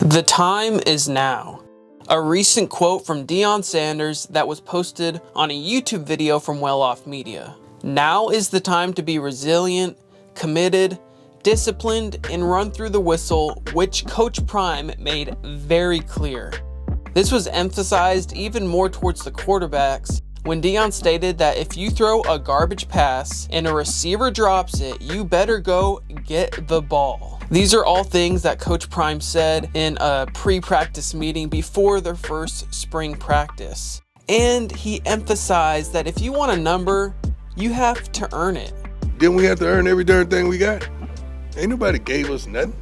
The time is now. A recent quote from Deion Sanders that was posted on a YouTube video from Well Off Media. Now is the time to be resilient, committed, disciplined, and run through the whistle, which Coach Prime made very clear. This was emphasized even more towards the quarterbacks when Deion stated that if you throw a garbage pass and a receiver drops it, you better go get the ball. These are all things that Coach Prime said in a pre-practice meeting before their first spring practice. And he emphasized that if you want a number, you have to earn it. Didn't we have to earn every darn thing we got? Ain't nobody gave us nothing.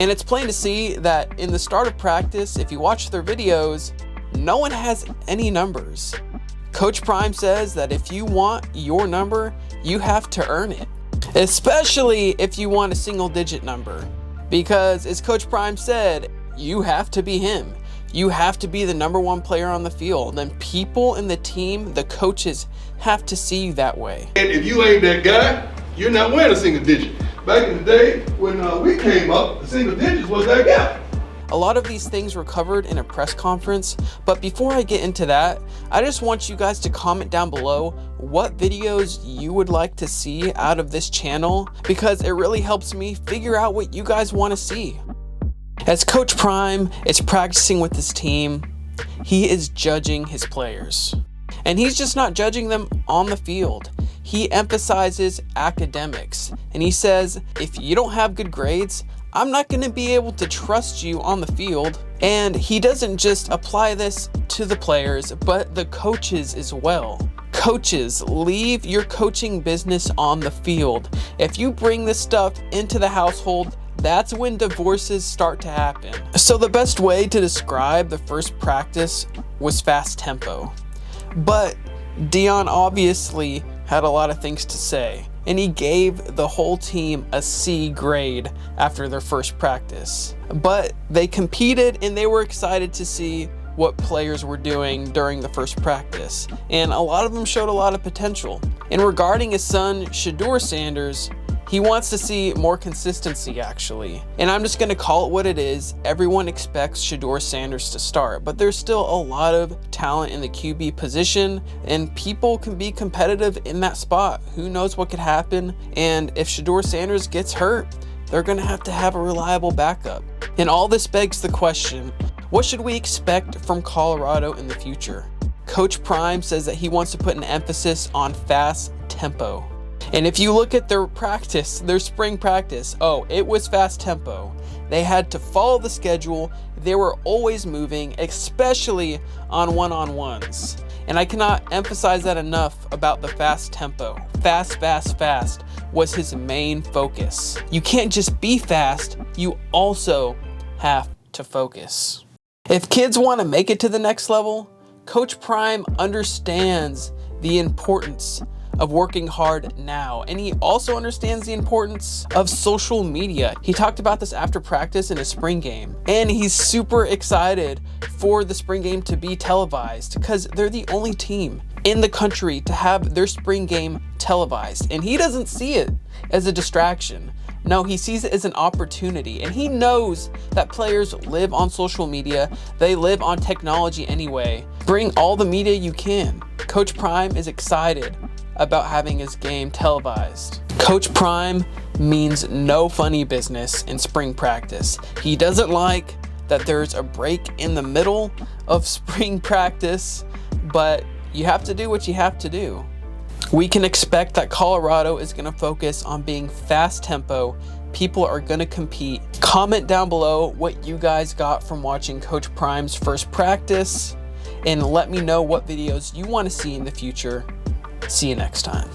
And it's plain to see that in the start of practice, if you watch their videos, no one has any numbers. Coach Prime says that if you want your number, you have to earn it. Especially if you want a single digit number. Because as Coach Prime said, you have to be him. You have to be the number one player on the field. And people in the team, the coaches, have to see you that way. And if you ain't that guy, you're not wearing a single digit. Back in the day when we came up, the single digits was that guy. A lot of these things were covered in a press conference, but before I get into that, I just want you guys to comment down below what videos you would like to see out of this channel, because it really helps me figure out what you guys want to see. As Coach Prime is practicing with his team, he is judging his players. And he's just not judging them on the field. He emphasizes academics, and he says, if you don't have good grades, I'm not going to be able to trust you on the field. And he doesn't just apply this to the players, but the coaches as well. Coaches, leave your coaching business on the field. If you bring this stuff into the household, that's when divorces start to happen. So the best way to describe the first practice was fast tempo. But Deion obviously had a lot of things to say, and he gave the whole team a C grade after their first practice. But they competed and they were excited to see what players were doing during the first practice. And a lot of them showed a lot of potential. And regarding his son, Shedeur Sanders, he wants to see more consistency actually. And I'm just gonna call it what it is. Everyone expects Shedeur Sanders to start, but there's still a lot of talent in the QB position and people can be competitive in that spot. Who knows what could happen? And if Shedeur Sanders gets hurt, they're gonna have to have a reliable backup. And all this begs the question, what should we expect from Colorado in the future? Coach Prime says that he wants to put an emphasis on fast tempo. And if you look at their practice, their spring practice, it was fast tempo. They had to follow the schedule. They were always moving, especially on one-on-ones. And I cannot emphasize that enough about the fast tempo. Fast, fast, fast was his main focus. You can't just be fast, you also have to focus. If kids want to make it to the next level, Coach Prime understands the importance of working hard now, and he also understands the importance of social media. He talked about this after practice in a spring game, and he's super excited for the spring game to be televised because they're the only team in the country to have their spring game televised, and he doesn't see it as a distraction. No, he sees it as an opportunity, and he knows that players live on social media. They live on technology anyway. Bring all the media you can. Coach Prime is excited about having his game televised. Coach Prime means no funny business in spring practice. He doesn't like that there's a break in the middle of spring practice, but you have to do what you have to do. We can expect that Colorado is going to focus on being fast tempo. People are going to compete. Comment down below what you guys got from watching Coach Prime's first practice, and let me know what videos you want to see in the future. See you next time.